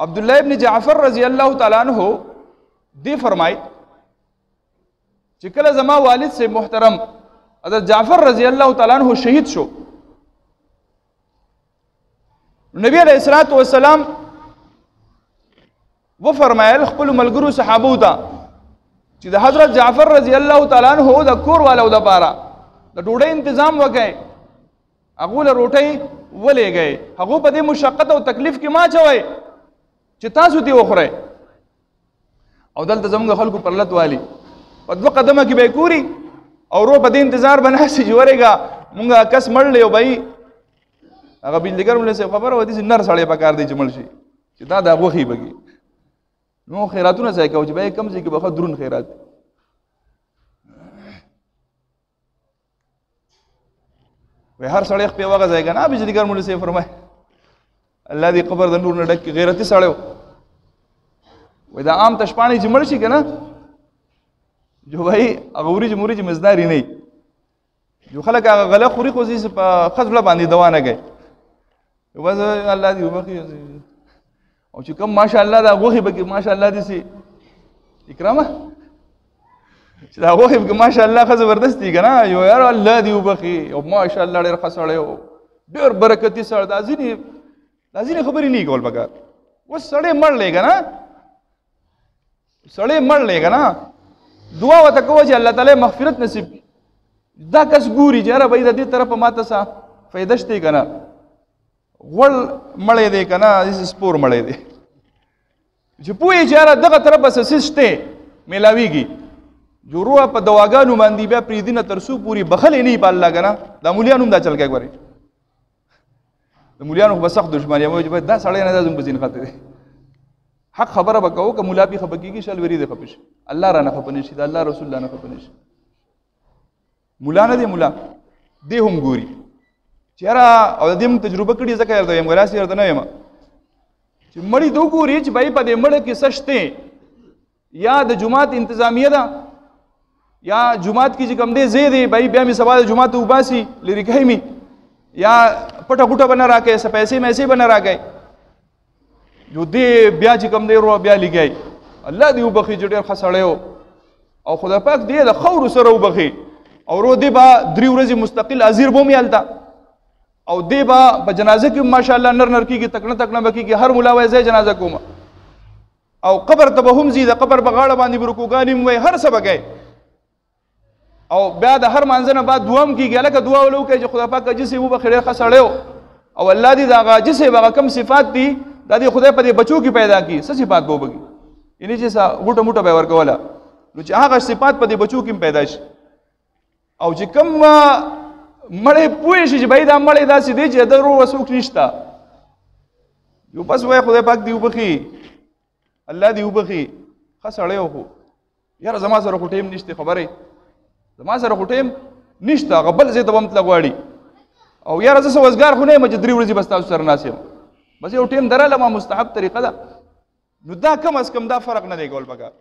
عبداللہ ابن جعفر رضی اللہ تعالیٰ عنہ دی فرمائی چکل زما والد سے محترم حضرت جعفر رضی اللہ تعالیٰ عنہ شہید شو، نبی علیہ الصلوۃ والسلام وہ فرمایل خپل ملګرو صحابو ته چې د حضرت جعفر رضی الله تعالی عنہ د کور والو د پاره د ډوډۍ تنظیم وکړي، هغه له روټۍ ولېږئ، هغه په دې مشقت او تکلیف کې ما چوي چې تاسو دې وخورئ. او دلته زموږ خلکو پر لت والی په دوه قدمه کې به کوري او رو په دې انتظار بناسي چې ورېږه مونږ کس مړلی او بهي هغه بیلدګر مولوي صاحب خبره وه داسې نر سړی پکار دی چې مړ شي چې دا د غوښې بګي. نو خیراتونه ځای کوو چې بیا کم ځای کې به ښه درون خیرات. وی هر سړی خپې وغځای که نه بجلیګر مولوي صاحب فرمایي الله دې قبر د نور نه ډک کړي، غیرتي سړی و. وی دا عام تشپاڼې چې مړ شي که نه جو بھائی هغه وریجې مورجې مزداري نه وي، جو خلک هغه غله خوري خو په ښه زړه باندې دوا نه کوي. بس الله دې وبخي او چې کوم ماشاءالله دا غوښې به کې ماشاءالله داسې اکرامه چې دا غوښې به کې ماشاءالله ښه زبردست دي که نه یو یار الله دې وبخي او ماشاءالله ډېر ښه سړی و ډېر برکتي سړی. دا ځینې خبرې نه کول پکار. اوس سړی مړ دی که نه سړی مړ دی که نه دعا ورته کوه چې الله تعالی مغفرت نصیب کړي. دا کس ګوري چې یاره بھائی د دې طرفه ماته څه فایده شته که نه غوړ مړی دی که نه داسې سپور مړی دی چې پوهې چې یاره دغه طرفه څه څیز شته میلاویږي جو روح په دواګانو باندې بیا پرېږدي نه تر څو پورې بخلی نه وي په الله که نه. دا مولیان هم دا چل کوي ګورې د مولیانو خو به سخت دشمن یم چې دا سړی نه دا زموږ په ځین خاطر دی. حق خبره به کوو که ملا پې خفه کېږي شل وري دې خفه شي الله رانه خفه نه شي د الله رسول رانه خفه نه شي. مولا نه دی مولا دی هم ګوري چې یاره او د دې موږ تجربه کړې ځکه درته یم ګراسې درته نه یم چې مړي ته وګوري چې بھائی په دې مړه کې څه شته، یا د جومات انتظامیه ده یا جومات کې چې کوم دی ځای دی بھائی بیا مې سبا د جومات ته وباسي لرې کوي مې یا پټه ګوټه به نه راکوي څه پیسې میسې به نه راکوي جو دی بیا چې کوم دی رو بیا لګوي. الله دې وبخي چې ډېر ښه سړی و او خدای پاک دې د خورو سره وبخي او رو دی به 3 ورځې مستقل حاضر به مې هلته او دی به په جنازه کې ماشاءالله نر نر کېږي تکنه تکنه به کېږي هر ملا وایي زه جنازه کوم او قبر ته به هم ځي د قبر په غاړه باندې به رکوګانې هم وایي هر څه به کوي او بیا د هر مانځه نه بعد دعا هم کېږي هلکه دعا ولو کوي چې خدای پاک عاجز یې وبخي ډېر ښه سړی و او الله دې د هغه عاجز یې هغه کوم صفات دي دا دې خدای په دې بچو کې پیدا کړي. څه صفات به وبکي یعنې چې څه غوټه موټه به یې ورکوله نو چې هغه صفات په دې بچو کې هم پیدا شي او چې کوم مړی پوه شي چې بھائی دا مړی داسې دی چې د روح څوک نشته یو بس وایي خدای پاک دې وبخي الله دې وبخي ښه سړی و خو یاره زما سره خو ټیم نشته خبرې زما سره خو ټیم نشته هغه بل ځای ته به هم تله غواړي او یاره زه څه وزګار خو نه یم چې 3 ورځې بس تاسو سره ناست یم بس یو ټیم درلمه مستحب طریقه ده. نو دا کم از کم دا فرق نه دی کول پکار.